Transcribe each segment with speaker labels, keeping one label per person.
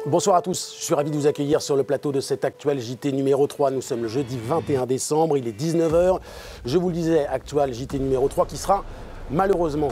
Speaker 1: Bonsoir à tous, je suis ravi de vous accueillir sur le plateau de cet actuel JT numéro 3. Nous sommes le jeudi 21 décembre, il est 19 h. Je vous le disais, actuel JT numéro 3 qui sera malheureusement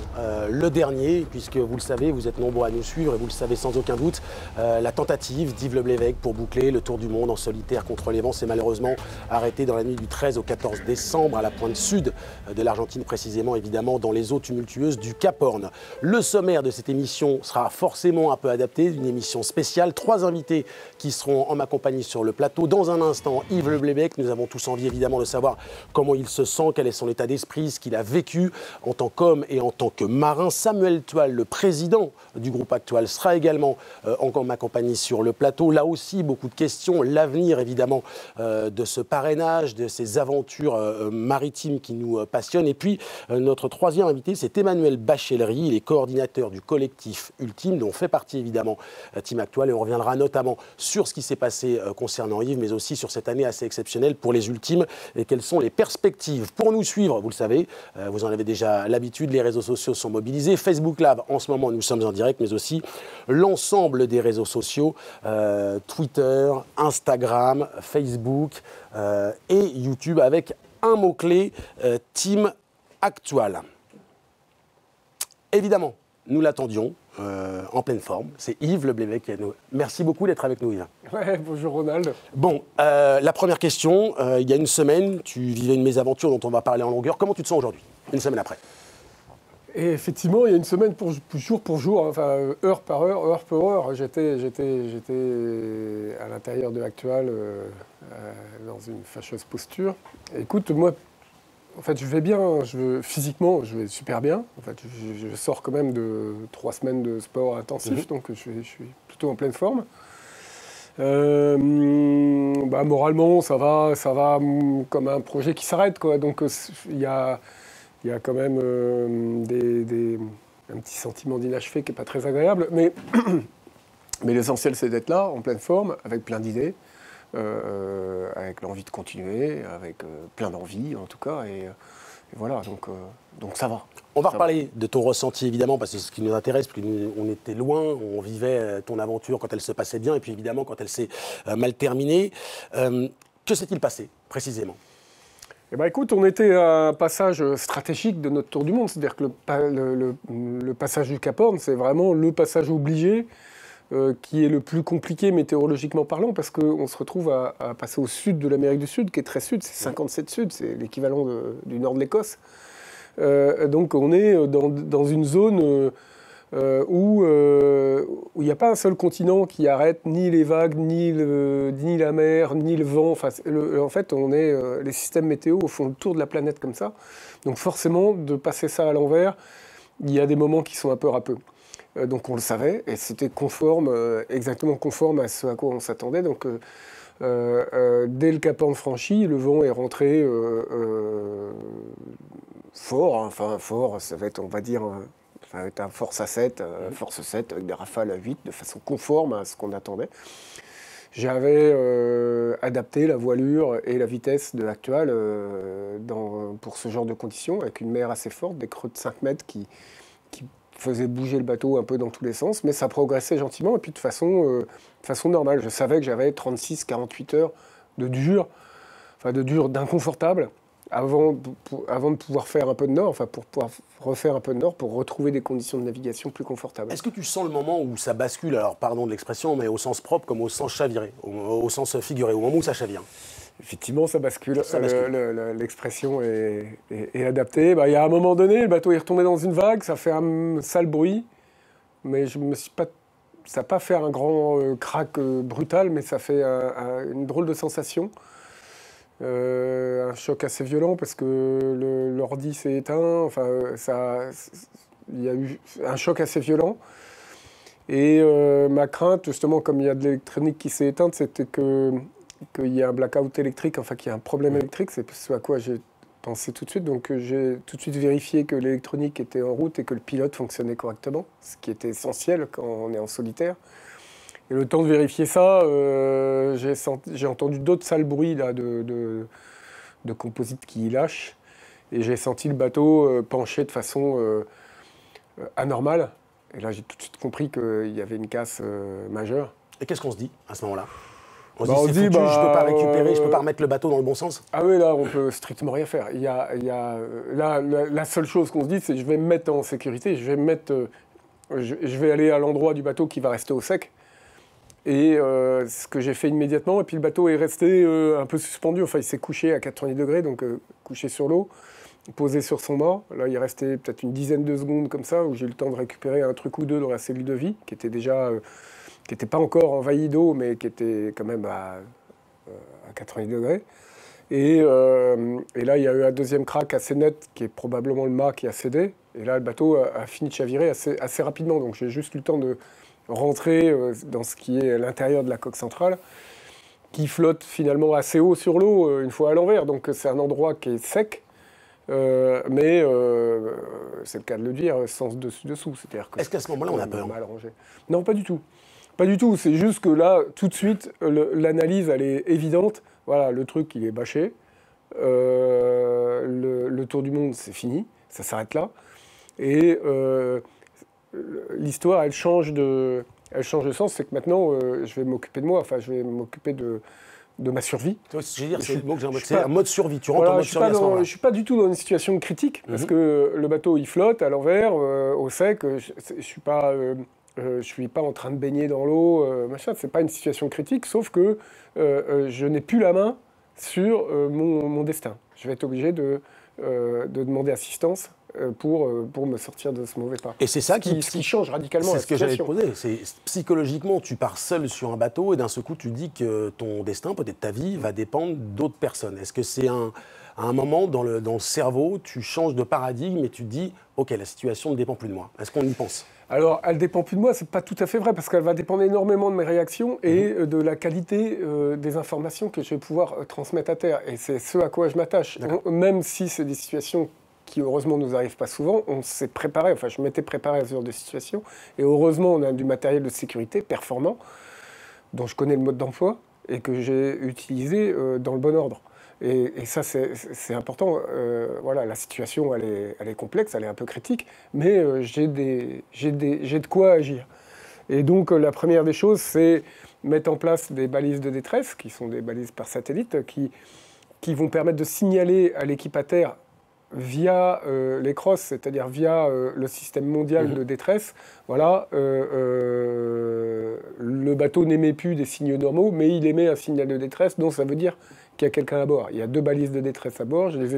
Speaker 1: le dernier, puisque vous le savez, vous êtes nombreux à nous suivre et vous le savez sans aucun doute, la tentative d'Yves Le Blévègue pour boucler le tour du monde en solitaire contre les vents s'est malheureusement arrêtée dans la nuit du 13 au 14 décembre à la pointe sud de l'Argentine, précisément évidemment dans les eaux tumultueuses du Cap Horn. Le sommaire de cette émission sera forcément un peu adapté, une émission spéciale. 3 invités qui seront en ma compagnie sur le plateau. Dans un instant, Yves Le Blévègue, nous avons tous envie évidemment de savoir comment il se sent, quel est son état d'esprit, ce qu'il a vécu en tant qu'homme et en tant que marin. Samuel Toile, le président du groupe Actual, sera également en ma compagnie sur le plateau. Là aussi, beaucoup de questions. L'avenir, évidemment, de ce parrainage, de ces aventures maritimes qui nous passionnent. Et puis, notre troisième invité, c'est Emmanuel Bachellery. Il est coordinateur du collectif Ultime, dont fait partie, évidemment, Team Actual. Et on reviendra notamment sur ce qui s'est passé concernant Yves, mais aussi sur cette année assez exceptionnelle pour les Ultimes et quelles sont les perspectives. Pour nous suivre, vous le savez, vous en avez déjà l'habitude, les réseaux sociaux sont mobilisés. Facebook Live, en ce moment, nous sommes en direct, mais aussi l'ensemble des réseaux sociaux, Twitter, Instagram, Facebook et YouTube, avec un mot-clé, Team Actual. Évidemment, nous l'attendions en pleine forme. C'est Yves Le Blévègue qui est nous. Merci beaucoup d'être avec nous, Yves.
Speaker 2: Ouais, bonjour Ronald.
Speaker 1: Bon, la première question, il y a une semaine, tu vivais une mésaventure dont on va parler en longueur. Comment tu te sens aujourd'hui, une semaine après ?
Speaker 2: Et effectivement, il y a une semaine, jour pour jour, enfin heure par heure, j'étais à l'intérieur de Actual dans une fâcheuse posture. Et écoute, moi, en fait, je vais bien, physiquement, je vais super bien. En fait, je sors quand même de 3 semaines de sport intensif, donc je suis plutôt en pleine forme. Moralement, ça va comme un projet qui s'arrête, quoi. Donc il y a quand même un petit sentiment d'inachevé qui n'est pas très agréable. Mais l'essentiel, c'est d'être là, en pleine forme, avec plein d'idées, avec l'envie de continuer, avec plein d'envie, en tout cas. Et voilà, donc ça va.
Speaker 1: On va reparler de ton ressenti, évidemment, parce que c'est ce qui nous intéresse, parce qu'on était loin, on vivait ton aventure quand elle se passait bien, et puis évidemment quand elle s'est mal terminée. Que s'est-il passé, précisément ?
Speaker 2: Eh ben, écoute, on était à un passage stratégique de notre tour du monde. C'est-à-dire que le passage du Cap Horn, c'est vraiment le passage obligé qui est le plus compliqué météorologiquement parlant, parce qu'on se retrouve à passer au sud de l'Amérique du Sud, qui est très sud, c'est 57 sud, c'est l'équivalent du nord de l'Écosse. Donc on est dans une zone où il n'y a pas un seul continent qui arrête ni les vagues, ni la mer, ni le vent. Enfin, en fait, les systèmes météo font le tour de la planète comme ça. Donc forcément, de passer ça à l'envers, il y a des moments qui sont un peu râpeux. Donc on le savait, et c'était exactement conforme à ce à quoi on s'attendait. Donc dès le Cap Horn franchi, le vent est rentré fort, ça va être, on va dire... Ça va être un force à 7, force 7 avec des rafales à 8, de façon conforme à ce qu'on attendait. J'avais adapté la voilure et la vitesse de l'Actual pour ce genre de conditions, avec une mer assez forte, des creux de 5 mètres qui faisaient bouger le bateau un peu dans tous les sens, mais ça progressait gentiment et puis de façon normale. Je savais que j'avais 36-48 heures de dur, d'inconfortable, avant de pouvoir faire un peu de nord, pour pouvoir refaire un peu de nord, pour retrouver des conditions de navigation plus confortables.
Speaker 1: Est-ce que tu sens le moment où ça bascule, alors pardon de l'expression, mais au sens propre comme au sens chaviré, au sens figuré, au moment où ça chavire ?
Speaker 2: Effectivement, ça bascule. L'expression est adaptée. Il y a un moment donné, le bateau est retombé dans une vague, ça fait un sale bruit, mais ça n'a pas fait un grand crack brutal, mais ça fait une drôle de sensation. Un choc assez violent parce que l'ordi s'est éteint, il y a eu un choc assez violent. Et ma crainte, justement, comme il y a de l'électronique qui s'est éteinte, c'était qu'il y ait un blackout électrique, qu'il y ait un problème électrique, c'est ce à quoi j'ai pensé tout de suite. Donc j'ai tout de suite vérifié que l'électronique était en route et que le pilote fonctionnait correctement, ce qui était essentiel quand on est en solitaire. Et le temps de vérifier ça, j'ai entendu d'autres sales bruits là, de composite qui lâchent. Et j'ai senti le bateau pencher de façon anormale. Et là, j'ai tout de suite compris qu'il y avait une casse majeure.
Speaker 1: Et qu'est-ce qu'on se dit à ce moment-là? On
Speaker 2: Bah,
Speaker 1: se
Speaker 2: on
Speaker 1: dit,
Speaker 2: dit,
Speaker 1: c'est foutu,
Speaker 2: bah,
Speaker 1: je peux pas récupérer, je peux pas remettre le bateau dans le bon sens?
Speaker 2: Ah oui, là, on peut strictement rien faire. Là, la seule chose qu'on se dit, c'est je vais me mettre en sécurité, je vais aller à l'endroit du bateau qui va rester au sec. Et ce que j'ai fait immédiatement, et puis le bateau est resté un peu suspendu, enfin il s'est couché à 90 degrés, donc couché sur l'eau, posé sur son mât. Là, il est resté peut-être une dizaine de secondes comme ça, où j'ai eu le temps de récupérer un truc ou deux dans la cellule de vie, qui était déjà, qui n'était pas encore envahi d'eau, mais qui était quand même à 80 degrés. Et là, il y a eu un deuxième crack assez net, qui est probablement le mât qui a cédé. Et là, le bateau a fini de chavirer assez rapidement. Donc j'ai juste eu le temps de rentrer dans ce qui est l'intérieur de la coque centrale, qui flotte finalement assez haut sur l'eau, une fois à l'envers. Donc c'est un endroit qui est sec, mais c'est le cas de le dire, sens dessus-dessous.
Speaker 1: Est-ce qu'à ce moment-là, on a peur?
Speaker 2: Mal rangé. Non, pas du tout. Pas du tout. C'est juste que là, tout de suite, l'analyse, elle est évidente. Voilà, le truc, il est bâché. Le tour du monde, c'est fini. Ça s'arrête là. Et l'histoire, elle change de sens. C'est que maintenant, je vais m'occuper de moi. Enfin, je vais m'occuper de ma survie.
Speaker 1: Je veux dire, c'est le mot que j'ai c'est un mode survie. Tu rentres en
Speaker 2: Voilà,
Speaker 1: mode survie à ce moment-là.
Speaker 2: je ne suis pas du tout dans une situation critique, parce que le bateau, il flotte à l'envers, au sec. Je ne suis pas en train de baigner dans l'eau. Ce n'est pas une situation critique, sauf que je n'ai plus la main sur mon destin. Je vais être obligé de demander assistance pour me sortir de ce mauvais pas.
Speaker 1: Et c'est ça
Speaker 2: ce qui change radicalement la
Speaker 1: situation. C'est ce que j'allais te
Speaker 2: situation.
Speaker 1: poser. Psychologiquement, tu pars seul sur un bateau et d'un seul coup, tu dis que ton destin, peut-être ta vie, va dépendre d'autres personnes. Est-ce que c'est à un moment dans le cerveau, tu changes de paradigme et tu te dis « Ok, la situation ne dépend plus de moi ». Est-ce qu'on y pense?
Speaker 2: Alors, elle ne dépend plus de moi, c'est pas tout à fait vrai, parce qu'elle va dépendre énormément de mes réactions et de la qualité des informations que je vais pouvoir transmettre à terre. Et c'est ce à quoi je m'attache. Même si c'est des situations qui, heureusement, nous arrivent pas souvent, on s'est préparé, enfin, je m'étais préparé à ce genre de situation. Et heureusement, on a du matériel de sécurité performant, dont je connais le mode d'emploi et que j'ai utilisé dans le bon ordre. Et ça, c'est important. Voilà, la situation, elle est complexe, elle est un peu critique, mais j'ai de quoi agir. Et donc, la première des choses, c'est mettre en place des balises de détresse, qui sont des balises par satellite, qui vont permettre de signaler à l'équipe à terre via les crosses, c'est-à-dire via le système mondial de détresse. Voilà, le bateau n'émet plus des signaux normaux, mais il émet un signal de détresse, donc ça veut dire qu'il y a quelqu'un à bord. Il y a 2 balises de détresse à bord, je les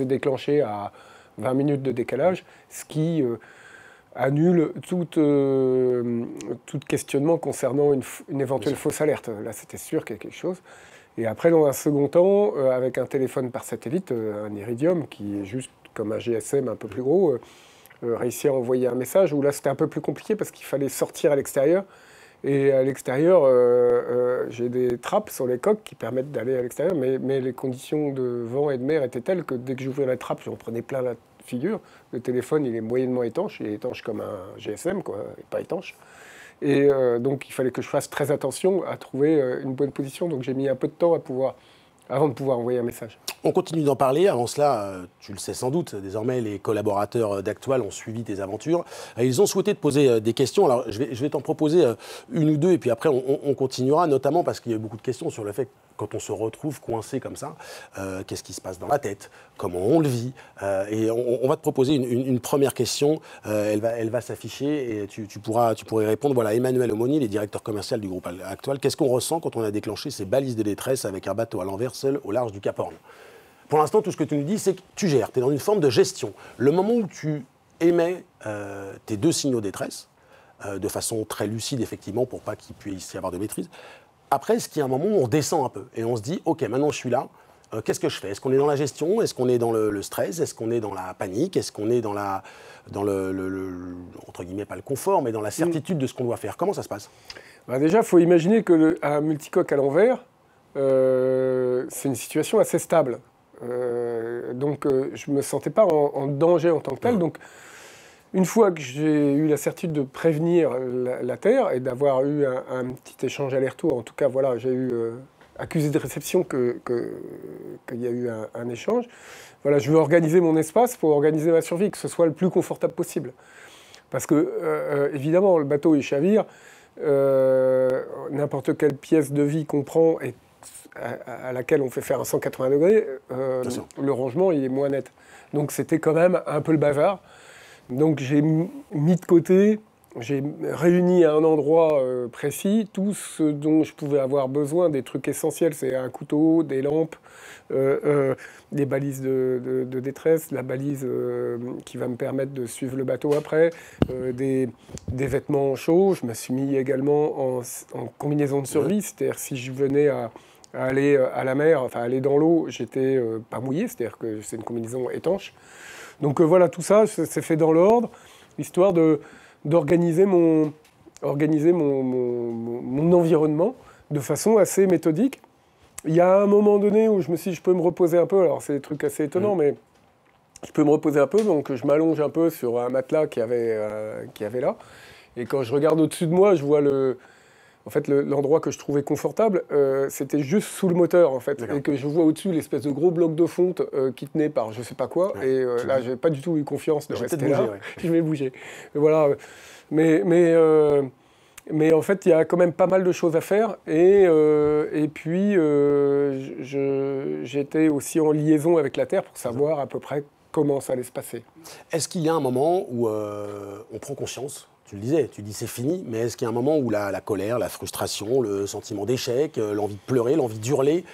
Speaker 2: ai déclenchées à 20 minutes de décalage, ce qui annule tout questionnement concernant une éventuelle fausse alerte. Là, c'était sûr qu'il y a quelque chose. Et après, dans un second temps, avec un téléphone par satellite, un Iridium, qui est juste comme un GSM un peu plus gros, réussi à envoyer un message, où là, c'était un peu plus compliqué parce qu'il fallait sortir à l'extérieur. Et à l'extérieur, j'ai des trappes sur les coques qui permettent d'aller à l'extérieur, mais les conditions de vent et de mer étaient telles que dès que j'ouvrais la trappe, j'en prenais plein la figure. Le téléphone, il est moyennement étanche, il est étanche comme un GSM, quoi, et pas étanche. Et donc, il fallait que je fasse très attention à trouver une bonne position. Donc, j'ai mis un peu de temps avant de pouvoir envoyer un message.
Speaker 1: On continue d'en parler. Avant cela, tu le sais sans doute, désormais, les collaborateurs d'Actual ont suivi tes aventures. Ils ont souhaité te poser des questions. Alors, je vais t'en proposer une ou deux, et puis après, on continuera, notamment parce qu'il y a eu beaucoup de questions sur le fait que quand on se retrouve coincé comme ça, qu'est-ce qui se passe dans la tête, comment on le vit. Et on va te proposer une première question. Elle va s'afficher et tu pourrais y répondre. Voilà, Emmanuel Aumonier, le directeur commercial du groupe Actual. Qu'est-ce qu'on ressent quand on a déclenché ces balises de détresse avec un bateau à l'envers, seul au large du Cap Horn? Pour l'instant, tout ce que tu nous dis, c'est que tu gères, tu es dans une forme de gestion. Le moment où tu émets tes 2 signaux de détresse, de façon très lucide, effectivement, pour pas qu'il puisse y avoir de maîtrise, après, est-ce qu'il y a un moment où on descend un peu et on se dit, OK, maintenant je suis là, qu'est-ce que je fais? Est-ce qu'on est dans la gestion? Est-ce qu'on est dans le stress? Est-ce qu'on est dans la panique? Est-ce qu'on est dans le entre guillemets, pas le confort, mais dans la certitude de ce qu'on doit faire? Comment ça se passe?
Speaker 2: Bah déjà, il faut imaginer qu'un multicoque à l'envers, c'est une situation assez stable. Donc, je ne me sentais pas en danger en tant que tel. Donc, une fois que j'ai eu la certitude de prévenir la Terre et d'avoir eu un petit échange aller-retour, en tout cas, voilà, j'ai eu accusé de réception qu'il y a eu un échange. Voilà, je veux organiser mon espace pour organiser ma survie, que ce soit le plus confortable possible. Parce que, évidemment, le bateau, il chavire. n'importe quelle pièce de vie qu'on prend et à laquelle on fait faire un 180 degrés, le rangement il est moins net. Donc c'était quand même un peu le bazar. Donc j'ai mis de côté, j'ai réuni à un endroit précis tout ce dont je pouvais avoir besoin, des trucs essentiels, c'est un couteau, des lampes, des balises de détresse, la balise qui va me permettre de suivre le bateau après, des vêtements chauds. Je me suis mis également en combinaison de survie, c'est-à-dire si je venais à aller à la mer, enfin aller dans l'eau, j'étais pas mouillé, c'est-à-dire que c'est une combinaison étanche. Donc voilà, tout ça, c'est fait dans l'ordre, histoire d'organiser mon environnement de façon assez méthodique. Il y a un moment donné où je me suis dit, je peux me reposer un peu, alors c'est des trucs assez étonnants, mais je peux me reposer un peu, donc je m'allonge un peu sur un matelas qu'il y avait là, et quand je regarde au-dessus de moi, je vois l'endroit que je trouvais confortable, c'était juste sous le moteur, en fait, et que je vois au-dessus l'espèce de gros bloc de fonte qui tenait par je sais pas quoi, et là, j'ai pas du tout eu confiance de rester là. Je vais bouger. Et voilà. Mais en fait, il y a quand même pas mal de choses à faire, et puis j'étais aussi en liaison avec la Terre pour savoir à peu près comment ça allait se passer.
Speaker 1: Est-ce qu'il y a un moment où on prend conscience? Tu le disais, tu dis c'est fini, mais est-ce qu'il y a un moment où la colère, la frustration, le sentiment d'échec, l'envie de pleurer, l'envie d'hurler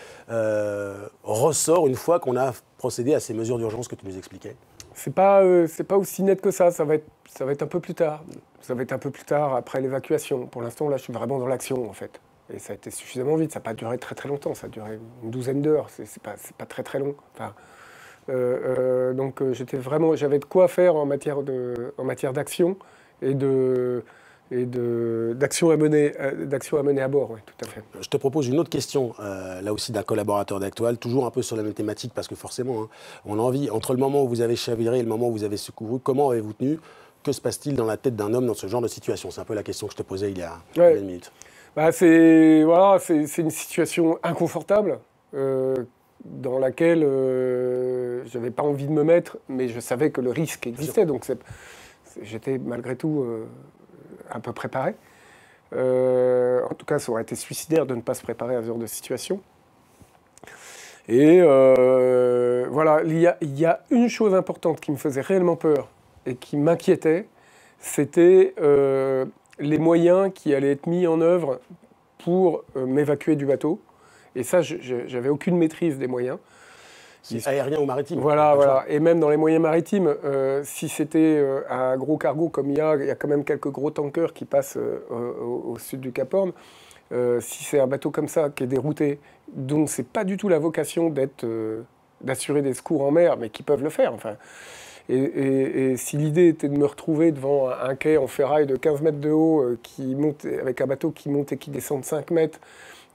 Speaker 1: ressort une fois qu'on a procédé à ces mesures d'urgence que tu nous expliquais?
Speaker 2: C'est pas aussi net que ça va être un peu plus tard. Ça va être un peu plus tard après l'évacuation. Pour l'instant, là, je suis vraiment dans l'action, en fait. Et ça a été suffisamment vite, ça n'a pas duré très très longtemps, ça a duré une douzaine d'heures, c'est pas très très long. Enfin, donc j'avais de quoi faire en matière d'action et d'action à mener à bord, oui, tout à fait.
Speaker 1: Je te propose une autre question, là aussi d'un collaborateur d'Actual, toujours un peu sur la même thématique, parce que forcément, on a envie, entre le moment où vous avez chaviré et le moment où vous avez secouru, comment avez-vous tenu? Que se passe-t-il dans la tête d'un homme dans ce genre de situation? C'est un peu la question que je te posais il y a une minute.
Speaker 2: C'est une situation inconfortable, dans laquelle je n'avais pas envie de me mettre, mais je savais que le risque existait, donc j'étais malgré tout un peu préparé. En tout cas, ça aurait été suicidaire de ne pas se préparer à ce genre de situation. Et voilà, il y a une chose importante qui me faisait réellement peur et qui m'inquiétait, c'était les moyens qui allaient être mis en œuvre pour m'évacuer du bateau. Et ça, j'avais aucune maîtrise des moyens.
Speaker 1: Aérien ou maritime.
Speaker 2: Voilà. Et même dans les moyens maritimes, si c'était un gros cargo comme il y a quand même quelques gros tankers qui passent au sud du Cap Horn, si c'est un bateau comme ça qui est dérouté, dont c'est pas du tout la vocation d'assurer des secours en mer, mais qui peuvent le faire, enfin. Et si l'idée était de me retrouver devant un quai en ferraille de 15 mètres de haut, qui monte, avec un bateau qui monte et qui descend de 5 mètres,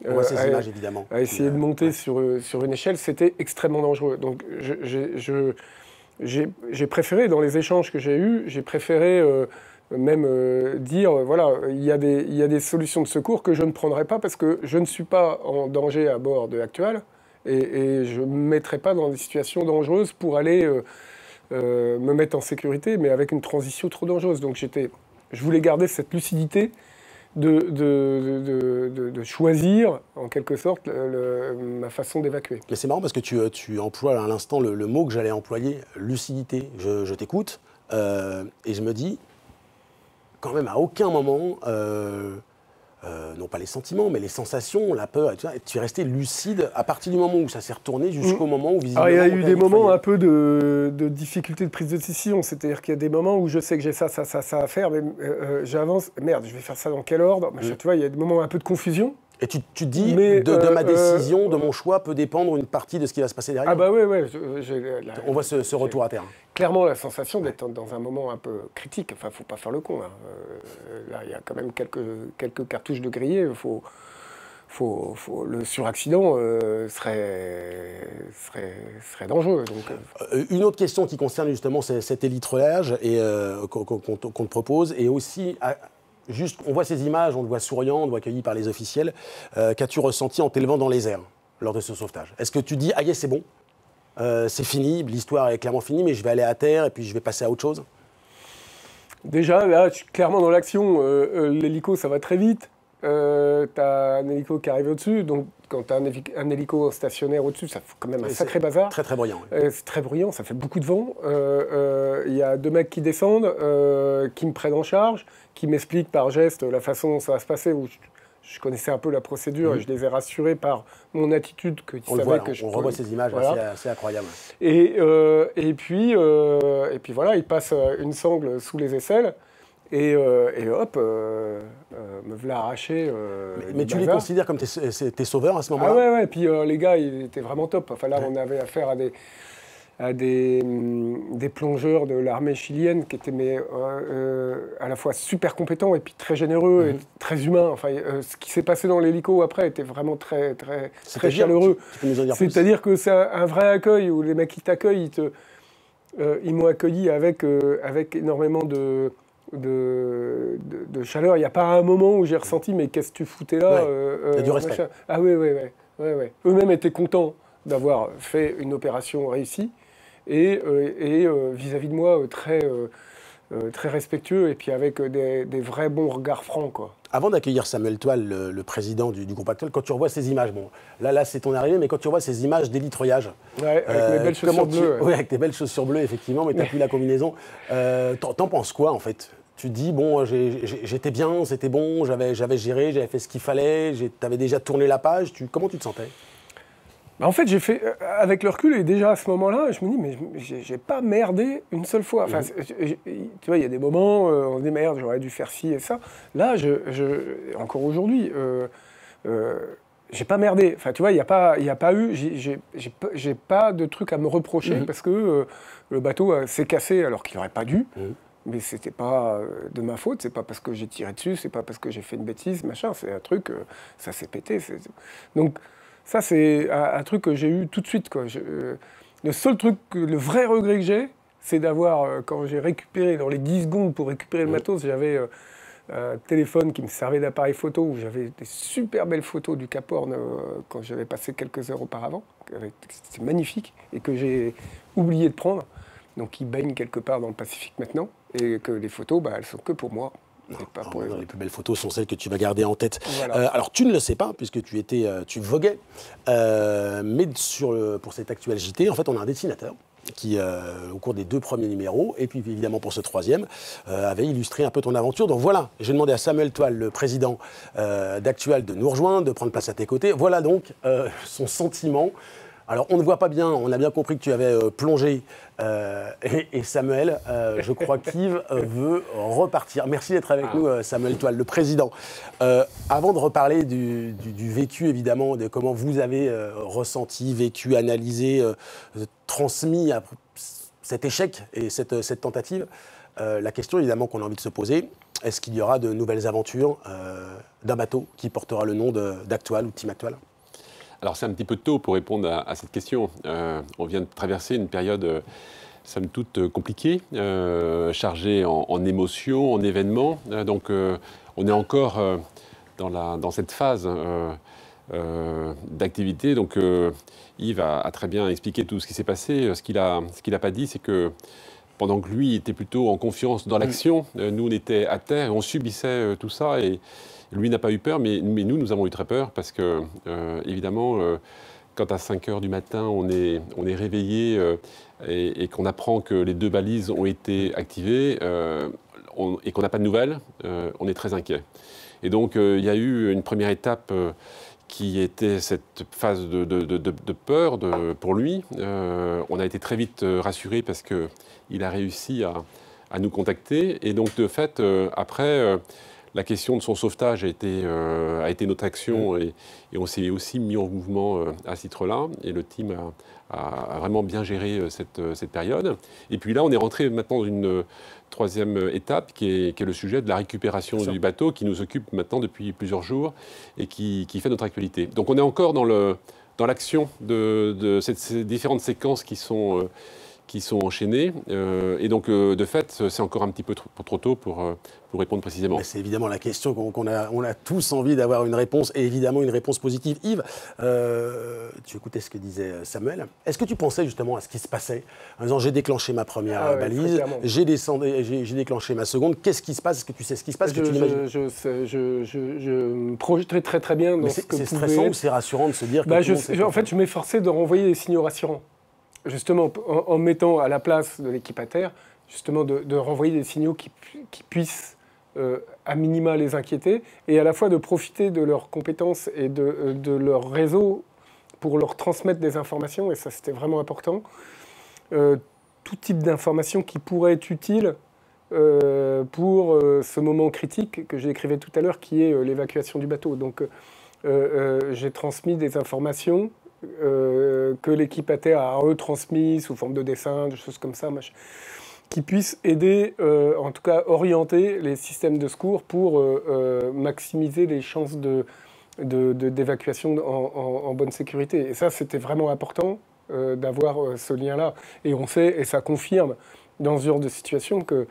Speaker 1: on voit ces images, évidemment.
Speaker 2: À essayer de monter sur une échelle, c'était extrêmement dangereux. Donc j'ai préféré, dans les échanges que j'ai eus, j'ai préféré même dire, voilà, il y a des solutions de secours que je ne prendrai pas parce que je ne suis pas en danger à bord de Actual et je ne me mettrai pas dans des situations dangereuses pour aller me mettre en sécurité, mais avec une transition trop dangereuse. Donc je voulais garder cette lucidité de choisir, en quelque sorte, ma façon d'évacuer.
Speaker 1: Mais c'est marrant parce que tu emploies à l'instant le mot que j'allais employer, lucidité. Je t'écoute et je me dis, quand même, à aucun moment, non pas les sentiments, mais les sensations, la peur, et tout ça, tu es resté lucide à partir du moment où ça s'est retourné jusqu'au moment où visiblement...
Speaker 2: Il y a eu des moments un peu de difficulté de prise de décision, c'est-à-dire qu'il y a des moments où je sais que j'ai ça à faire, mais j'avance, merde, je vais faire ça dans quel ordre? Tu vois, il y a des moments un peu de confusion.
Speaker 1: Et tu te dis, de ma décision, de mon choix, peut dépendre une partie de ce qui va se passer derrière.
Speaker 2: Ah bah ouais.
Speaker 1: On voit ce retour à terre.
Speaker 2: Clairement, la sensation d'être dans un moment un peu critique. Enfin, faut pas faire le con. Là, il y a quand même quelques cartouches de grillé. Le suraccident serait dangereux. Donc,
Speaker 1: une autre question qui concerne justement cet élytrelage qu'on te propose, et aussi... Juste, on voit ces images, on te voit souriant, on te voit accueilli par les officiels. Qu'as-tu ressenti en t'élevant dans les airs lors de ce sauvetage? Est-ce que tu dis, ah yes, c'est bon, c'est fini, l'histoire est clairement finie, mais je vais aller à terre et puis je vais passer à autre chose?
Speaker 2: Déjà, là, clairement dans l'action, l'hélico, ça va très vite. T'as un hélico qui arrive au-dessus, donc quand t'as un hélico stationnaire au-dessus, ça fait quand même un sacré bazar.
Speaker 1: Très très bruyant.
Speaker 2: C'est très bruyant, ça fait beaucoup de vent. Il y a 2 mecs qui descendent, qui me prennent en charge, qui m'expliquent par geste la façon dont ça va se passer. Où je connaissais un peu la procédure et je les ai rassurés par mon attitude qu'ils savaient que je...
Speaker 1: On revoit ces images, voilà. C'est incroyable.
Speaker 2: Et puis voilà, ils passent une sangle sous les aisselles. Et hop, me voilà arraché.
Speaker 1: Mais tu les considères comme tes sauveurs à ce moment-là?
Speaker 2: Ah ouais, puis les gars, ils étaient vraiment top. Enfin là, on avait affaire à des plongeurs de l'armée chilienne qui étaient à la fois super compétents et puis très généreux et très humains. Enfin, ce qui s'est passé dans l'hélico après était vraiment très chaleureux. C'est-à-dire que c'est un vrai accueil où les mecs qui t'accueillent, ils m'ont accueilli avec énormément de chaleur. Il n'y a pas un moment où j'ai ressenti mais qu'est-ce que tu foutais là,
Speaker 1: il y a du respect.
Speaker 2: Ah oui. Eux-mêmes étaient contents d'avoir fait une opération réussie et vis-à-vis de moi très respectueux et puis avec des vrais bons regards francs, quoi.
Speaker 1: Avant d'accueillir Samuel Toile, le président du groupe Actuel, quand tu revois ces images, bon, là c'est ton arrivée, mais quand tu revois ces images d'hélitroyage...
Speaker 2: Ouais, avec mes belles chaussures bleues.
Speaker 1: Oui, avec tes belles chaussures bleues, effectivement, mais tu n'as plus la combinaison. T'en penses quoi, en fait? Tu te dis, bon, j'étais bien, c'était bon, j'avais géré, j'avais fait ce qu'il fallait, tu avais déjà tourné la page, comment tu te sentais?
Speaker 2: En fait, j'ai fait, avec le recul, et déjà à ce moment-là, je me dis, mais j'ai pas merdé une seule fois. Enfin, tu vois, il y a des moments, on se dit, merde, j'aurais dû faire ci et ça. Là, encore aujourd'hui, j'ai pas merdé. Enfin, tu vois, il n'y a pas eu, j'ai pas de truc à me reprocher parce que le bateau s'est cassé alors qu'il n'aurait pas dû. Mais c'était pas de ma faute, c'est pas parce que j'ai tiré dessus, c'est pas parce que j'ai fait une bêtise, machin. C'est un truc, ça s'est pété. Donc, ça, c'est un truc que j'ai eu tout de suite, quoi. Le seul truc, le vrai regret que j'ai, c'est d'avoir, quand j'ai récupéré, dans les 10 secondes pour récupérer le matos, j'avais un téléphone qui me servait d'appareil photo, où j'avais des super belles photos du Cap Horn quand j'avais passé quelques heures auparavant. C'était magnifique, et que j'ai oublié de prendre. Donc, il baigne quelque part dans le Pacifique maintenant, et que les photos, elles sont que pour moi.
Speaker 1: Les plus belles photos sont celles que tu vas garder en tête.
Speaker 2: Voilà.
Speaker 1: Alors tu ne le sais pas puisque tu voguais, mais pour cet actuel JT, en fait, on a un dessinateur qui, au cours des 2 premiers numéros, et puis évidemment pour ce 3e, avait illustré un peu ton aventure. Donc voilà, j'ai demandé à Samuel Toile, le président d'Actual, de nous rejoindre, de prendre place à tes côtés. Voilà donc son sentiment. Alors, on ne voit pas bien, on a bien compris que tu avais plongé. Et Samuel, je crois qu'Yves veut repartir. Merci d'être avec nous, Samuel Toile, le président. Avant de reparler du vécu, évidemment, de comment vous avez ressenti, vécu, analysé, transmis cet échec et cette tentative, la question, évidemment, qu'on a envie de se poser, est-ce qu'il y aura de nouvelles aventures d'un bateau qui portera le nom d'Actual ou Team Actual ?
Speaker 3: Alors c'est un petit peu tôt pour répondre à cette question. On vient de traverser une période, somme toute, compliquée, chargée en émotions, en événements. Donc on est encore dans cette phase d'activité. Donc Yves a très bien expliqué tout ce qui s'est passé. Ce qu'il a pas dit, c'est que pendant que lui était plutôt en confiance dans l'action, nous on était à terre et on subissait tout ça. Et lui n'a pas eu peur, mais nous avons eu très peur parce que, évidemment, quand à 5 h du matin, on est réveillé et qu'on apprend que les 2 balises ont été activées et qu'on n'a pas de nouvelles, on est très inquiet. Et donc, il y a eu une première étape qui était cette phase de peur pour lui. On a été très vite rassurés parce qu'il a réussi à nous contacter. Et donc, de fait, après... La question de son sauvetage a été notre action et on s'est aussi mis en mouvement à ce titre-là. Et le team a vraiment bien géré cette période. Et puis là, on est rentré maintenant dans une 3e étape qui est le sujet de la récupération du bateau qui nous occupe maintenant depuis plusieurs jours et qui fait notre actualité. Donc on est encore dans l'action de ces différentes séquences qui sont qui sont enchaînés. Et donc, de fait, c'est encore un petit peu trop tôt pour répondre précisément.
Speaker 1: C'est évidemment la question qu'on a tous envie d'avoir une réponse, et évidemment une réponse positive. Yves, tu écoutais ce que disait Samuel. Est-ce que tu pensais justement à ce qui se passait en disant j'ai déclenché ma première balise, j'ai déclenché ma seconde, qu'est-ce qui se passe? Est-ce que tu sais ce qui se passe?
Speaker 2: Je me projeterais très bien dans ce que
Speaker 1: c'est stressant ou c'est rassurant de se dire que
Speaker 2: en fait, je m'efforçais de renvoyer des signaux rassurants. Justement, en mettant à la place de l'équipe à terre, justement de renvoyer des signaux qui puissent à minima les inquiéter, et à la fois de profiter de leurs compétences et de leur réseau pour leur transmettre des informations, et ça c'était vraiment important. Tout type d'informations qui pourraient être utiles pour ce moment critique que j'ai décrivé tout à l'heure, qui est l'évacuation du bateau. Donc j'ai transmis des informations que l'équipe à terre a retransmis sous forme de dessins, de choses comme ça, qui puissent aider, en tout cas orienter les systèmes de secours pour maximiser les chances d'évacuation en bonne sécurité. Et ça, c'était vraiment important d'avoir ce lien-là. Et on sait, et ça confirme dans ce genre de situation, que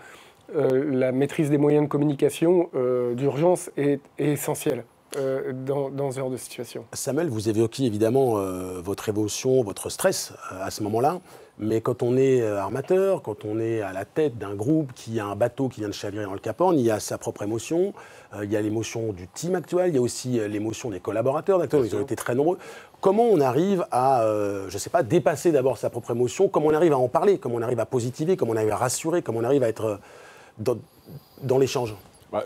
Speaker 2: la maîtrise des moyens de communication d'urgence est essentielle. Dans ce genre de situation.
Speaker 1: Samuel, vous évoquiez évidemment votre émotion, votre stress à ce moment-là, mais quand on est armateur, quand on est à la tête d'un groupe qui a un bateau qui vient de chavirer dans le Cap Horn, il y a sa propre émotion, il y a l'émotion du team actuel, il y a aussi l'émotion des collaborateurs actuels, ils ont été très nombreux. Comment on arrive à, je ne sais pas, dépasser d'abord sa propre émotion, comment on arrive à en parler, comment on arrive à positiver, comment on arrive à rassurer, comment on arrive à être dans l'échange?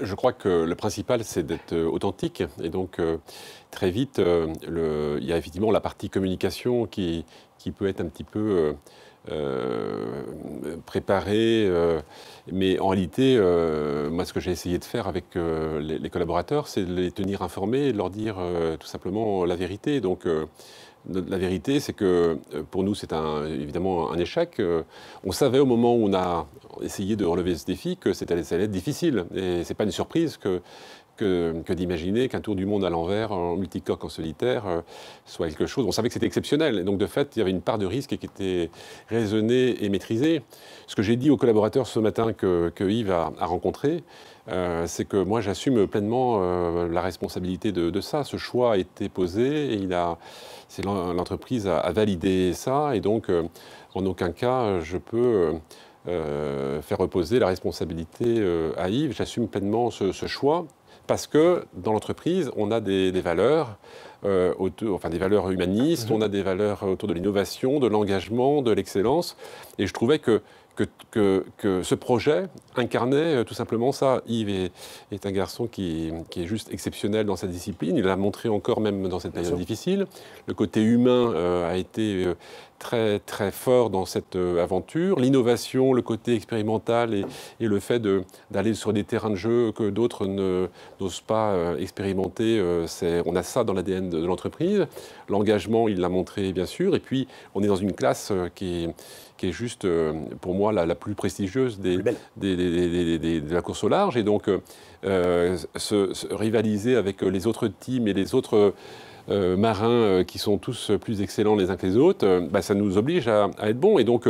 Speaker 3: Je crois que le principal, c'est d'être authentique. Et donc, très vite, il y a effectivement la partie communication qui peut être un petit peu préparée. Mais en réalité, moi, ce que j'ai essayé de faire avec les collaborateurs, c'est de les tenir informés et de leur dire tout simplement la vérité. Donc, la vérité, c'est que pour nous, c'est évidemment un échec. On savait au moment où on a essayé de relever ce défi que ça allait être difficile. Et ce n'est pas une surprise que d'imaginer qu'un tour du monde à l'envers, en multicoque, en solitaire, soit quelque chose. On savait que c'était exceptionnel. Et donc, de fait, il y avait une part de risque qui était raisonnée et maîtrisée. Ce que j'ai dit aux collaborateurs ce matin que Yves a rencontré, c'est que moi, j'assume pleinement la responsabilité de ça. Ce choix a été posé et l'entreprise a validé ça. Et donc, en aucun cas, je peux faire reposer la responsabilité à Yves. J'assume pleinement ce choix parce que dans l'entreprise, on a des valeurs, des valeurs humanistes, on a des valeurs autour de l'innovation, de l'engagement, de l'excellence. Et je trouvais que ce projet incarnait tout simplement ça. Yves est un garçon qui est juste exceptionnel dans sa discipline. Il l'a montré encore même dans cette période difficile. Le côté humain a été très, très fort dans cette aventure. L'innovation, le côté expérimental et le fait d'aller sur des terrains de jeu que d'autres n'osent pas expérimenter, on a ça dans l'ADN de l'entreprise. L'engagement, il l'a montré bien sûr. Et puis, on est dans une classe qui est juste, pour moi, la plus prestigieuse de la course au large. Et donc, rivaliser avec les autres teams et les autres marins qui sont tous plus excellents les uns que les autres, ça nous oblige à être bons. Et donc,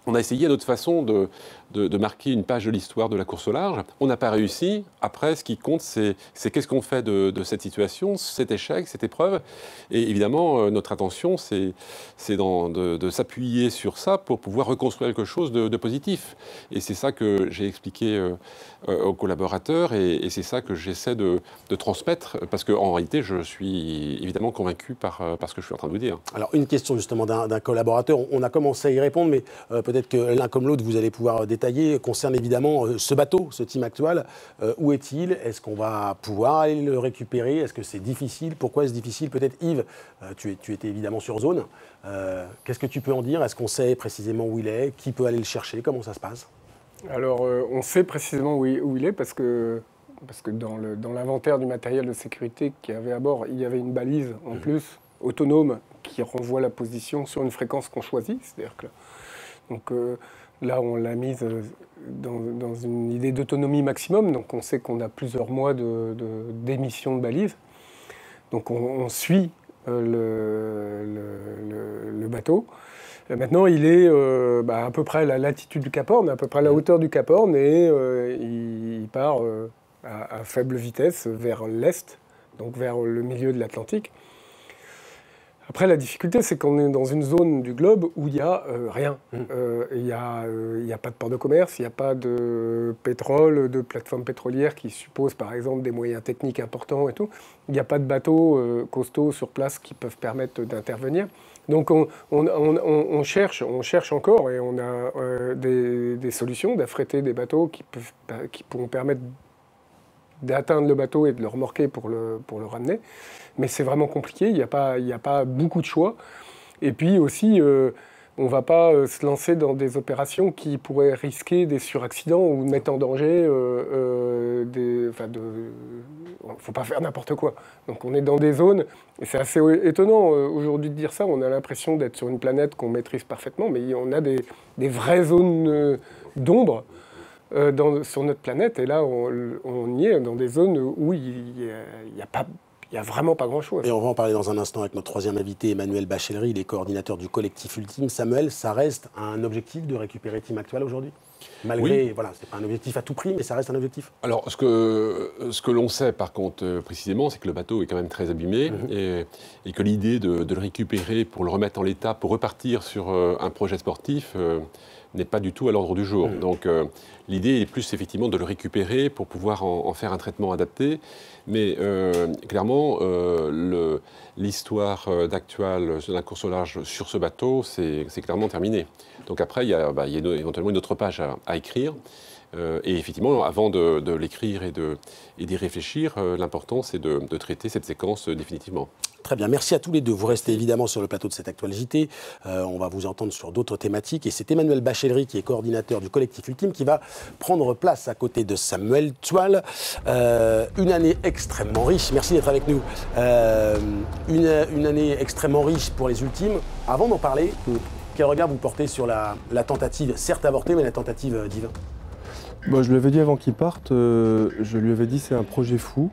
Speaker 3: on a essayé à notre façon de marquer une page de l'histoire de la course au large. On n'a pas réussi. Après, ce qui compte, c'est qu'est-ce qu'on fait de cette situation, cet échec, cette épreuve. Et évidemment, notre attention, c'est de s'appuyer sur ça pour pouvoir reconstruire quelque chose de positif. Et c'est ça que j'ai expliqué aux collaborateurs et c'est ça que j'essaie de transmettre parce qu'en réalité, je suis évidemment convaincu par ce que je suis en train de vous dire.
Speaker 1: Alors, une question justement d'un collaborateur. On a commencé à y répondre, mais peut-être que l'un comme l'autre, vous allez pouvoir détailler, concerne évidemment ce bateau, ce team actuel. Où est-il? Est-ce qu'on va pouvoir aller le récupérer? Est-ce que c'est difficile? Pourquoi est-ce difficile? Peut-être Yves, tu étais évidemment sur zone. Qu'est-ce que tu peux en dire? Est-ce qu'on sait précisément où il est? Qui peut aller le chercher? Comment ça se passe?
Speaker 2: Alors, on sait précisément où il est parce que dans l'inventaire du matériel de sécurité qu'il y avait à bord, il y avait une balise en plus autonome qui renvoie la position sur une fréquence qu'on choisit. C'est-à-dire que là, on l'a mise dans une idée d'autonomie maximum. Donc, on sait qu'on a plusieurs mois d'émission de balise. Donc, on suit le bateau. Maintenant, il est à peu près à la latitude du Cap Horn, à peu près à la hauteur du Cap Horn, et il part à faible vitesse vers l'est, donc vers le milieu de l'Atlantique. Après, la difficulté, c'est qu'on est dans une zone du globe où il n'y a rien. Il n'y a pas de port de commerce, il n'y a pas de pétrole, de plateforme pétrolière qui suppose, par exemple, des moyens techniques importants et tout. Il n'y a pas de bateaux costauds sur place qui peuvent permettre d'intervenir. Donc, on cherche encore, et on a des solutions d'affréter des bateaux qui pourront permettre d'atteindre le bateau et de le remorquer pour le ramener. Mais c'est vraiment compliqué, il n'y a pas beaucoup de choix. Et puis aussi, on ne va pas se lancer dans des opérations qui pourraient risquer des suraccidents ou mettre en danger il ne faut pas faire n'importe quoi. Donc on est dans des zones, et c'est assez étonnant aujourd'hui de dire ça, on a l'impression d'être sur une planète qu'on maîtrise parfaitement, mais on a des vraies zones d'ombre sur notre planète, et là on y est dans des zones où il n'y a vraiment pas grand-chose.
Speaker 1: Et on va en parler dans un instant avec notre troisième invité, Emmanuel Bachellery, il est coordinateur du collectif Ultime. Samuel, ça reste un objectif de récupérer Team Actual aujourd'hui ? Malgré,
Speaker 3: oui.
Speaker 1: Voilà, c'est pas un objectif à tout prix, mais ça reste un objectif.
Speaker 3: Alors, ce que l'on sait, par contre, précisément, c'est que le bateau est quand même très abîmé et que l'idée de le récupérer pour le remettre en l'état, pour repartir sur un projet sportif, n'est pas du tout à l'ordre du jour. Donc, l'idée est plus, effectivement, de le récupérer pour pouvoir en faire un traitement adapté. Mais, clairement, l'histoire d'Actual de la course au large sur ce bateau, c'est clairement terminé. Donc après, il y a éventuellement une autre page à écrire. Et effectivement, avant de l'écrire et d'y réfléchir, l'important, c'est de traiter cette séquence définitivement.
Speaker 1: Très bien, merci à tous les deux. Vous restez évidemment sur le plateau de cette Actual JT. On va vous entendre sur d'autres thématiques. Et c'est Emmanuel Bachellery, qui est coordinateur du collectif Ultime, qui va prendre place à côté de Samuel Tual. Une année extrêmement riche. Merci d'être avec nous. Une année extrêmement riche pour les Ultimes. Avant d'en parler, quel regard vous portez sur la tentative, certes avortée, mais la tentative d'Yves ?
Speaker 4: Bon, je lui avais dit avant qu'il parte, je lui avais dit c'est un projet fou,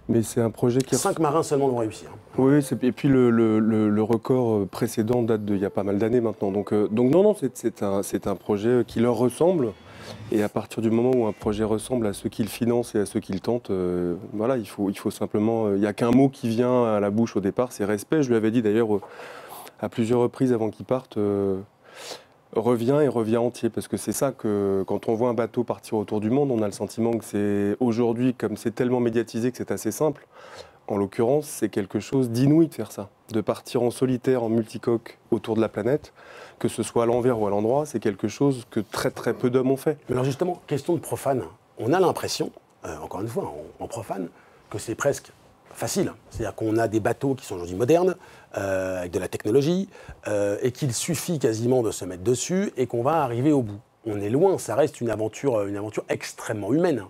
Speaker 4: mais c'est un projet qui...
Speaker 1: 5 marins seulement l'ont réussi.
Speaker 4: Oui, et puis le record précédent date d'il y a pas mal d'années maintenant. Donc non, c'est un projet qui leur ressemble. Et à partir du moment où un projet ressemble à ceux qui le financent et à ceux qui le tentent, voilà, il faut simplement... Il n'y a qu'un mot qui vient à la bouche au départ, c'est respect. Je lui avais dit d'ailleurs à plusieurs reprises avant qu'il parte... Reviens et reviens entier, parce que c'est ça que quand on voit un bateau partir autour du monde, on a le sentiment que c'est aujourd'hui, comme c'est tellement médiatisé que c'est assez simple, en l'occurrence c'est quelque chose d'inouï de faire ça, de partir en solitaire, en multicoque autour de la planète, que ce soit à l'envers ou à l'endroit, c'est quelque chose que très très peu d'hommes ont fait.
Speaker 1: Mais alors justement, question de profane, on a l'impression, encore une fois, en profane, que c'est presque facile. C'est-à-dire qu'on a des bateaux qui sont aujourd'hui modernes, avec de la technologie, et qu'il suffit quasiment de se mettre dessus et qu'on va arriver au bout. On est loin, ça reste une aventure extrêmement humaine.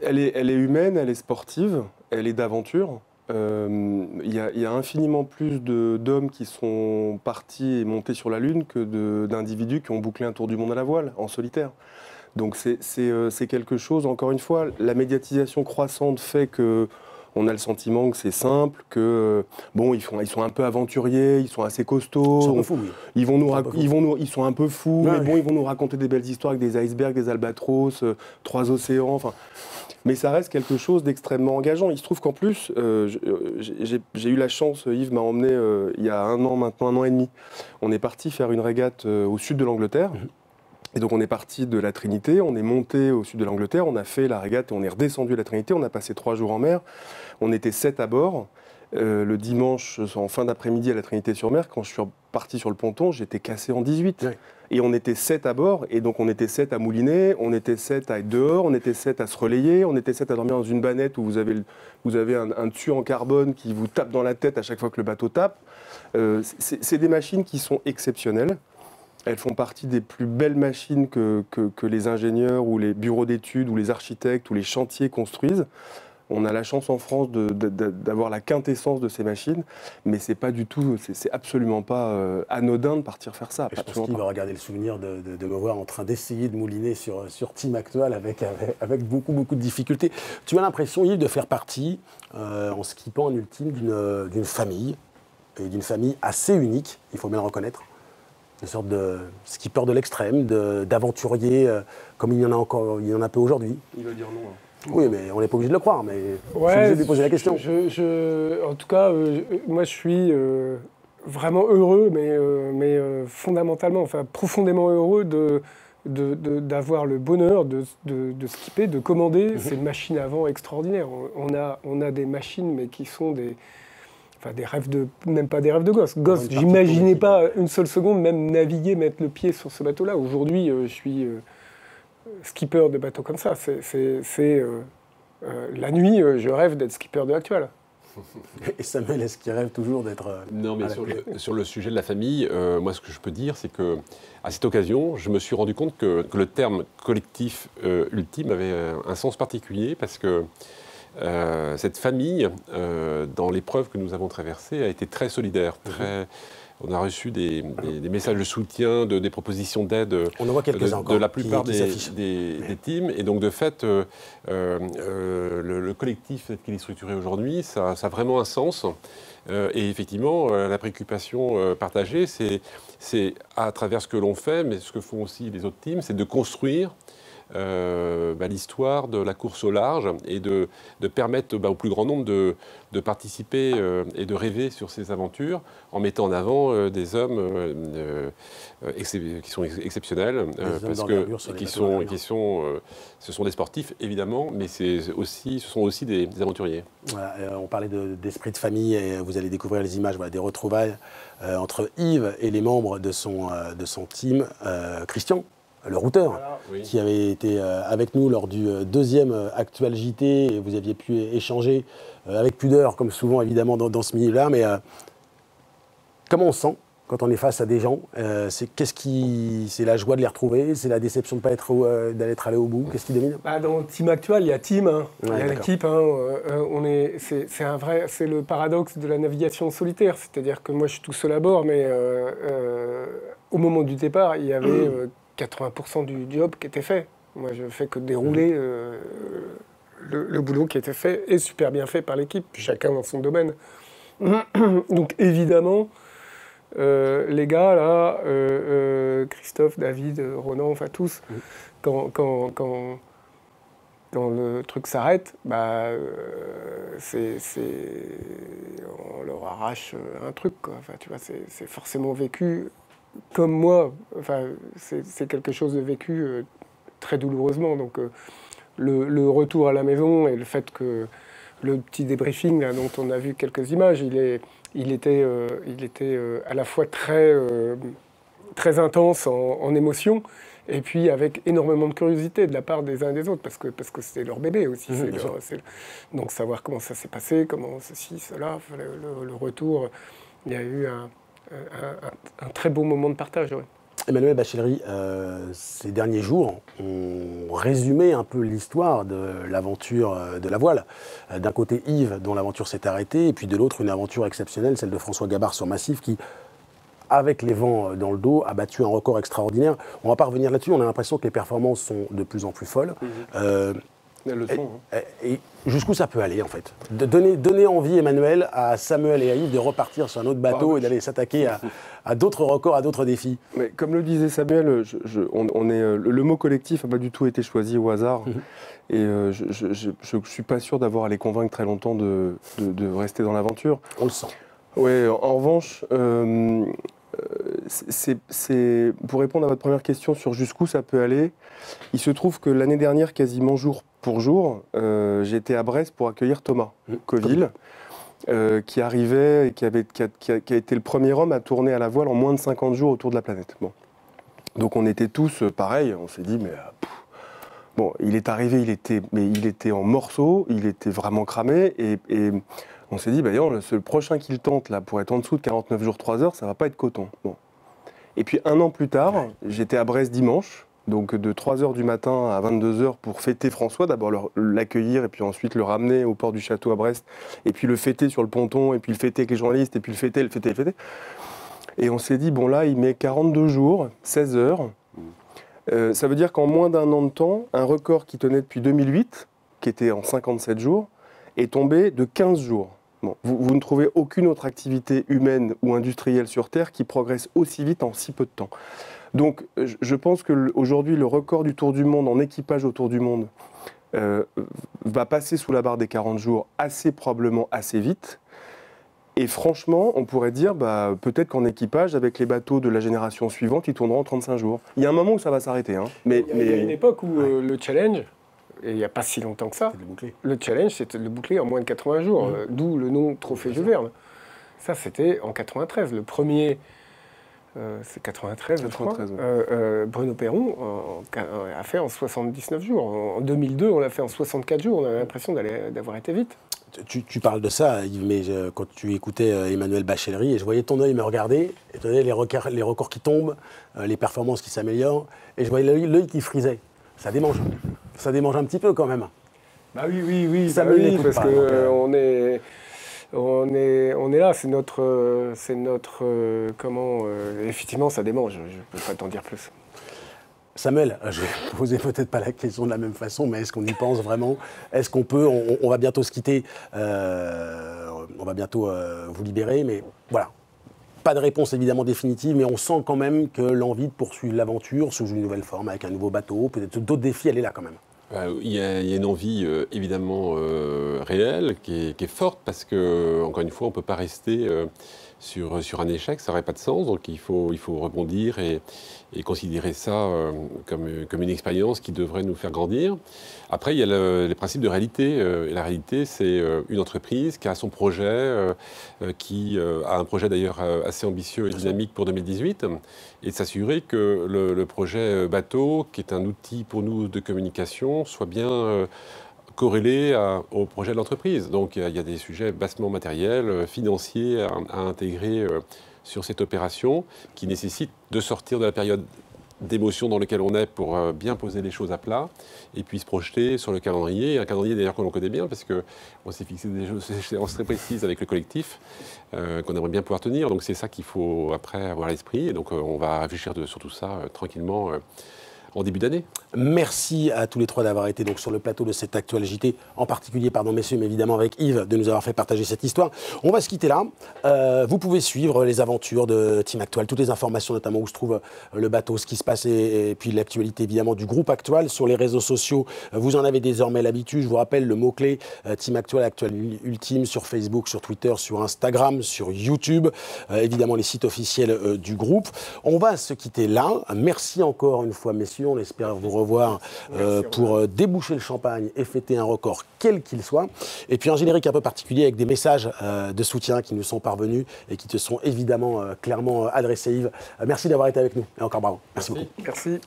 Speaker 4: Elle est humaine, elle est sportive, elle est d'aventure. Il y a infiniment plus d'hommes qui sont partis et montés sur la Lune que d'individus qui ont bouclé un tour du monde à la voile, en solitaire. Donc c'est quelque chose, encore une fois, la médiatisation croissante fait que on a le sentiment que c'est simple, que bon, ils sont un peu aventuriers, ils sont assez costauds.
Speaker 1: Ils sont un peu fous, oui.
Speaker 4: Ils sont un peu fous, mais bon, ils vont nous raconter des belles histoires avec des icebergs, des albatros, 3 océans, enfin. Mais ça reste quelque chose d'extrêmement engageant. Il se trouve qu'en plus, j'ai eu la chance, Yves m'a emmené il y a maintenant 1 an et demi. On est parti faire une régate au sud de l'Angleterre. Et donc on est parti de la Trinité, on est monté au sud de l'Angleterre, on a fait la régate et on est redescendu à la Trinité, on a passé 3 jours en mer, on était 7 à bord. Le dimanche, en fin d'après-midi à la Trinité-sur-Mer, quand je suis parti sur le ponton, j'étais cassé en 18. Oui. Et on était 7 à bord, et donc on était 7 à mouliner, on était 7 à être dehors, on était 7 à se relayer, on était 7 à dormir dans une bannette où vous avez un dessus en carbone qui vous tape dans la tête à chaque fois que le bateau tape. C'est des machines qui sont exceptionnelles. Elles font partie des plus belles machines que les ingénieurs ou les bureaux d'études ou les architectes ou les chantiers construisent. On a la chance en France d'avoir la quintessence de ces machines, mais c'est pas du tout, c'est absolument pas anodin de partir faire ça.
Speaker 1: Je pense qu'il va regarder le souvenir de me voir en train d'essayer de mouliner sur Team Actual avec beaucoup de difficultés. Tu as l'impression, Yves, de faire partie, en skippant un ultime, d'une famille, et d'une famille assez unique, il faut bien le reconnaître. Une sorte de skipper de l'extrême, d'aventurier, comme il y en a peu aujourd'hui.
Speaker 4: Il va dire non.
Speaker 1: Oui, mais on n'est pas obligé de le croire, mais je suis
Speaker 2: Ouais,
Speaker 1: obligé de lui poser la question.
Speaker 2: En tout cas, moi je suis vraiment heureux, mais fondamentalement, enfin profondément heureux d'avoir le bonheur de skipper, de commander ces machines à vent extraordinaires. On a des machines, mais qui sont des rêves même pas des rêves de gosse. J'imaginais pas une seule seconde même naviguer, mettre le pied sur ce bateau-là. Aujourd'hui, je suis skipper de bateaux comme ça. La nuit, je rêve d'être skipper de l'Actual.
Speaker 1: Et Samuel, est-ce qu'il rêve toujours d'être...
Speaker 3: Non, mais sur le sujet de la famille, moi, ce que je peux dire, c'est que à cette occasion, je me suis rendu compte que le terme collectif ultime avait un sens particulier, parce que cette famille, dans l'épreuve que nous avons traversée, a été très solidaire. On a reçu des messages de soutien, des propositions d'aide de la plupart des teams. Et donc, de fait, le collectif tel qu'il est structuré aujourd'hui, ça a vraiment un sens. Et effectivement, la préoccupation partagée, c'est à travers ce que l'on fait, mais ce que font aussi les autres teams, c'est de construire l'histoire de la course au large et de permettre au plus grand nombre de participer et de rêver sur ces aventures en mettant en avant des hommes qui sont exceptionnels, parce que ce sont des sportifs évidemment, mais ce sont aussi des aventuriers.
Speaker 1: Voilà, on parlait d'esprit de famille et vous allez découvrir les images des retrouvailles entre Yves et les membres de son team. Christian, le routeur, voilà, oui, qui avait été avec nous lors du deuxième Actual JT, et vous aviez pu échanger avec pudeur, comme souvent évidemment dans ce milieu-là, mais comment on se sent quand on est face à des gens? C'est la joie de les retrouver, c'est la déception de ne pas être allé au bout? Qu'est-ce qui domine?
Speaker 2: Dans le team actuel, il y a team, il y a l'équipe. C'est le paradoxe de la navigation solitaire, c'est-à-dire que moi je suis tout seul à bord, mais au moment du départ, il y avait 80% du job qui était fait. Moi, je ne fais que dérouler le boulot qui était fait et super bien fait par l'équipe, chacun dans son domaine. Donc évidemment, les gars là, Christophe, David, Ronan, enfin tous, quand le truc s'arrête, on leur arrache un truc, quoi. Enfin, tu vois, c'est forcément vécu. Comme moi, enfin, c'est quelque chose de vécu très douloureusement. Donc, le retour à la maison et le fait que le petit débriefing là, dont on a vu quelques images, il était à la fois très intense en émotion, et puis avec énormément de curiosité de la part des uns et des autres, parce que c'était leur bébé aussi. Donc, savoir comment ça s'est passé, comment ceci, cela, le retour, il y a eu un très beau moment de partage. Ouais.
Speaker 1: Emmanuel Bachellery, ces derniers jours ont résumé un peu l'histoire de l'aventure de la voile. D'un côté, Yves, dont l'aventure s'est arrêtée, et puis de l'autre, une aventure exceptionnelle, celle de François Gabard sur Massif, qui, avec les vents dans le dos, a battu un record extraordinaire. On ne va pas revenir là-dessus, on a l'impression que les performances sont de plus en plus folles. Et jusqu'où ça peut aller, en fait? Donner envie, Emmanuel, à Samuel et à Yves de repartir sur un autre bateau et d'aller s'attaquer à d'autres records, à d'autres défis.
Speaker 4: Mais comme le disait Samuel, le mot collectif n'a pas du tout été choisi au hasard. Et je ne suis pas sûr d'avoir à les convaincre très longtemps de rester dans l'aventure.
Speaker 1: On le sent.
Speaker 4: Oui, en revanche, pour répondre à votre première question sur jusqu'où ça peut aller, il se trouve que l'année dernière, quasiment jour pour jour, j'étais à Brest pour accueillir Thomas Coville, qui arrivait et qui a été le premier homme à tourner à la voile en moins de 50 jours autour de la planète. Bon. Donc on était tous pareil, on s'est dit, mais bon, il est arrivé, il était en morceaux, il était vraiment cramé, et on s'est dit, le prochain qu'il tente là, pour être en dessous de 49 jours 3 heures, ça va pas être coton. Bon. Et puis un an plus tard, j'étais à Brest dimanche, donc de 3h du matin à 22h pour fêter François, d'abord l'accueillir et puis ensuite le ramener au port du château à Brest, et puis le fêter sur le ponton, et puis le fêter avec les journalistes, et puis le fêter. Et on s'est dit, bon là, il met 42 jours, 16 heures. Ça veut dire qu'en moins d'un an de temps, un record qui tenait depuis 2008, qui était en 57 jours, est tombé de 15 jours. Bon. Vous ne trouvez aucune autre activité humaine ou industrielle sur Terre qui progresse aussi vite en si peu de temps. Donc je pense qu'aujourd'hui, le record du Tour du Monde en équipage au Tour du Monde va passer sous la barre des 40 jours assez probablement assez vite. Et franchement, on pourrait dire peut-être qu'en équipage, avec les bateaux de la génération suivante, ils tourneront en 35 jours. Il y a un moment où ça va s'arrêter. Hein.
Speaker 2: Il y a une époque où le challenge, et il n'y a pas si longtemps que ça, le challenge, c'était le boucler en moins de 80 jours, d'où le nom Trophée Jules Verne. Ça, c'était en 93. Le premier, c'est 93, je crois. Bruno Perron a fait en 79 jours. En 2002, on l'a fait en 64 jours. On a l'impression d'avoir été vite.
Speaker 1: Tu parles de ça, Yves, mais quand tu écoutais Emmanuel Bachellery, et je voyais ton œil me regarder, et tu voyais les records qui tombent, les performances qui s'améliorent, et je voyais l'œil qui frisait. Ça démange un petit peu quand même.
Speaker 2: Bah oui,
Speaker 1: ça
Speaker 2: parce qu'on est là, c'est notre effectivement, ça démange. Je ne peux pas t'en dire plus.
Speaker 1: Samuel, je vais poser peut-être pas la question de la même façon, mais est-ce qu'on y pense vraiment? Est-ce qu'on peut, on va bientôt se quitter, on va bientôt vous libérer, mais voilà. Pas de réponse évidemment définitive, mais on sent quand même que l'envie de poursuivre l'aventure sous une nouvelle forme, avec un nouveau bateau, peut-être d'autres défis, elle est là quand même.
Speaker 3: Il y a une envie évidemment réelle qui est forte, parce que, encore une fois, on ne peut pas rester sur un échec, ça n'aurait pas de sens, donc il faut rebondir et considérer ça comme une expérience qui devrait nous faire grandir. Après, il y a les principes de réalité. Et la réalité, c'est une entreprise qui a son projet, qui a un projet d'ailleurs assez ambitieux et dynamique pour 2018, et de s'assurer que le projet bateau, qui est un outil pour nous de communication, soit bien corrélé au projet de l'entreprise. Donc il y a des sujets bassement matériels, financiers à intégrer sur cette opération, qui nécessite de sortir de la période d'émotion dans laquelle on est pour bien poser les choses à plat et puis se projeter sur le calendrier. Un calendrier d'ailleurs que l'on connaît bien, parce qu'on s'est fixé des échéances très précises avec le collectif qu'on aimerait bien pouvoir tenir. Donc c'est ça qu'il faut après avoir à l'esprit. Et donc on va réfléchir sur tout ça tranquillement en début d'année.
Speaker 1: Merci à tous les trois d'avoir été donc sur le plateau de cette Actual JT, en particulier, pardon messieurs, mais évidemment avec Yves, de nous avoir fait partager cette histoire. On va se quitter là. Vous pouvez suivre les aventures de Team Actual, toutes les informations notamment où se trouve le bateau, ce qui se passe et puis l'actualité évidemment du groupe Actual sur les réseaux sociaux. Vous en avez désormais l'habitude. Je vous rappelle le mot-clé Team Actual, Actual Ultime sur Facebook, sur Twitter, sur Instagram, sur YouTube. Évidemment les sites officiels du groupe. On va se quitter là. Merci encore une fois messieurs. On espère vous revoir pour déboucher le champagne et fêter un record, quel qu'il soit. Et puis un générique un peu particulier avec des messages de soutien qui nous sont parvenus et qui te sont évidemment clairement adressés, Yves. Merci d'avoir été avec nous et encore bravo. Merci beaucoup.
Speaker 2: Merci.